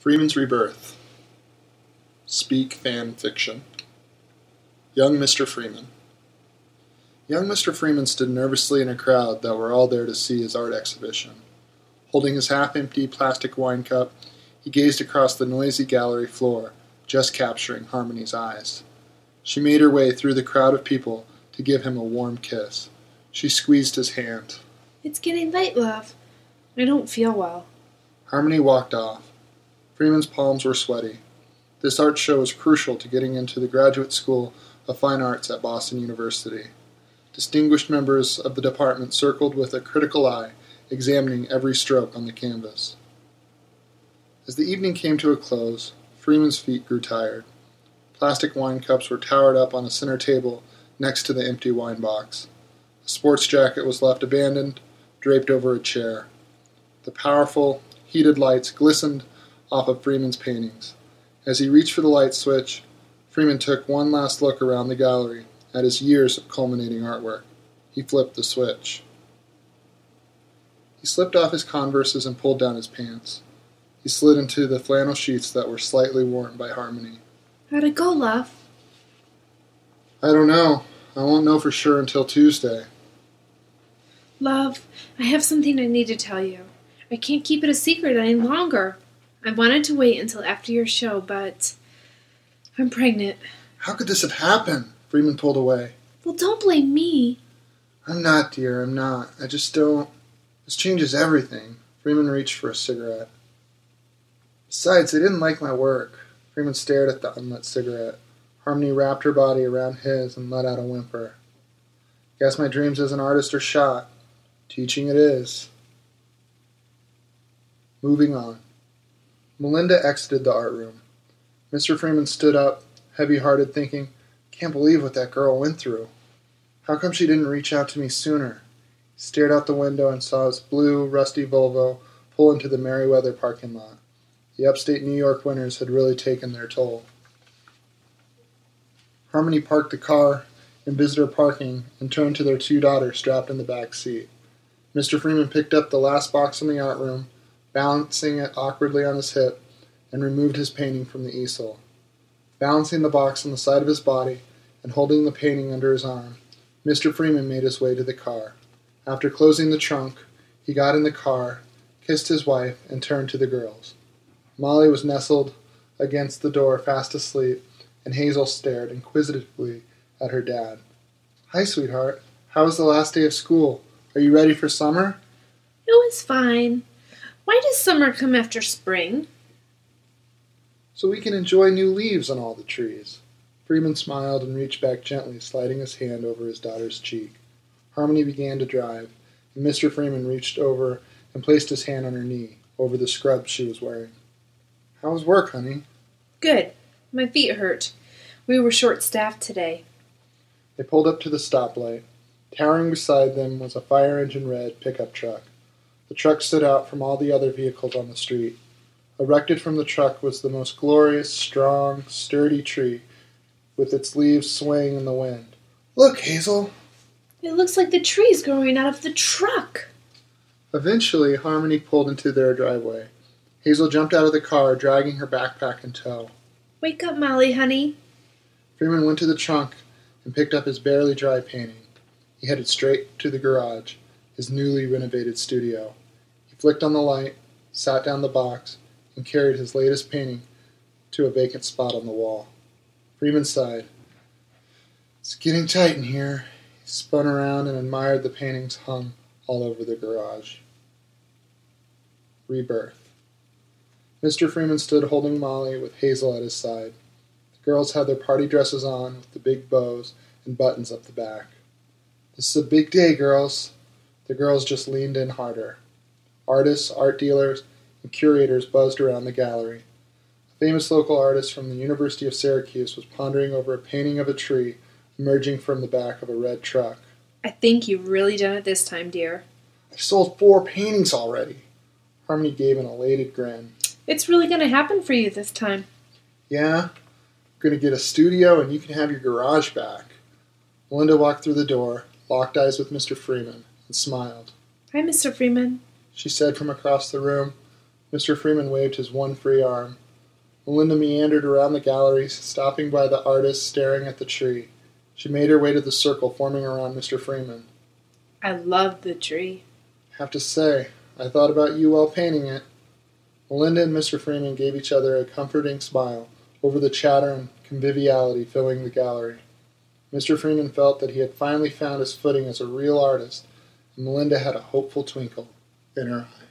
Freeman's Rebirth. Speak fan fiction. Young Mr. Freeman. Young Mr. Freeman stood nervously in a crowd that were all there to see his art exhibition. Holding his half-empty plastic wine cup, he gazed across the noisy gallery floor, just capturing Harmony's eyes. She made her way through the crowd of people to give him a warm kiss. She squeezed his hand. "It's getting late, love. I don't feel well." Harmony walked off. Freeman's palms were sweaty. This art show was crucial to getting into the Graduate School of Fine Arts at Boston University. Distinguished members of the department circled with a critical eye, examining every stroke on the canvas. As the evening came to a close, Freeman's feet grew tired. Plastic wine cups were towered up on a center table next to the empty wine box. A sports jacket was left abandoned, draped over a chair. The powerful, heated lights glistened off of Freeman's paintings. As he reached for the light switch, Freeman took one last look around the gallery at his years of culminating artwork. He flipped the switch. He slipped off his Converses and pulled down his pants. He slid into the flannel sheets that were slightly worn by Harmony. "How'd it go, love?" "I don't know. I won't know for sure until Tuesday." "Love, I have something I need to tell you. I can't keep it a secret any longer. I wanted to wait until after your show, but I'm pregnant." "How could this have happened?" Freeman pulled away. "Well, don't blame me." "I'm not, dear, I'm not. I just don't. This changes everything." Freeman reached for a cigarette. "Besides, they didn't like my work." Freeman stared at the unlit cigarette. Harmony wrapped her body around his and let out a whimper. "Guess my dreams as an artist are shot. Teaching it is." Moving on. Melinda exited the art room. Mr. Freeman stood up, heavy-hearted, thinking, "Can't believe what that girl went through. How come she didn't reach out to me sooner?" He stared out the window and saw his blue, rusty Volvo pull into the Merriweather parking lot. The upstate New York winters had really taken their toll. Harmony parked the car in visitor parking and turned to their two daughters strapped in the back seat. Mr. Freeman picked up the last box in the art room, balancing it awkwardly on his hip, and removed his painting from the easel. Balancing the box on the side of his body and holding the painting under his arm, Mr. Freeman made his way to the car. After closing the trunk, he got in the car, kissed his wife, and turned to the girls. Molly was nestled against the door, fast asleep, and Hazel stared inquisitively at her dad. "Hi, sweetheart. How was the last day of school? Are you ready for summer?" "It was fine. Why does summer come after spring?" "So we can enjoy new leaves on all the trees." Freeman smiled and reached back gently, sliding his hand over his daughter's cheek. Harmony began to drive, and Mr. Freeman reached over and placed his hand on her knee, over the scrubs she was wearing. "How was work, honey?" "Good. My feet hurt. We were short-staffed today." They pulled up to the stoplight. Towering beside them was a fire-engine-red pickup truck. The truck stood out from all the other vehicles on the street. Erected from the truck was the most glorious, strong, sturdy tree, with its leaves swaying in the wind. "Look, Hazel!" "It looks like the tree's growing out of the truck." Eventually, Harmony pulled into their driveway. Hazel jumped out of the car, dragging her backpack in tow. "Wake up, Molly, honey." Freeman went to the trunk and picked up his barely dry painting. He headed straight to the garage, his newly renovated studio. He flicked on the light, sat down the box, and carried his latest painting to a vacant spot on the wall. Freeman sighed. "It's getting tight in here." He spun around and admired the paintings hung all over the garage. Rebirth. Mr. Freeman stood holding Molly with Hazel at his side. The girls had their party dresses on with the big bows and buttons up the back. "This is a big day, girls." The girls just leaned in harder. Artists, art dealers, and curators buzzed around the gallery. A famous local artist from the University of Syracuse was pondering over a painting of a tree emerging from the back of a red truck. "I think you've really done it this time, dear." "I've sold 4 paintings already." Harmony gave an elated grin. "It's really going to happen for you this time." "Yeah? I'm going to get a studio and you can have your garage back." Melinda walked through the door, locked eyes with Mr. Freeman, and smiled. "Hi, Mr. Freeman." She said from across the room. Mr. Freeman waved his one free arm. Melinda meandered around the gallery, stopping by the artist staring at the tree. She made her way to the circle forming around Mr. Freeman. I love the tree. I have to say, I thought about you while painting it. Melinda and Mr. Freeman gave each other a comforting smile over the chatter and conviviality filling the gallery. Mr. Freeman felt that he had finally found his footing as a real artist, and Melinda had a hopeful twinkle in her eye.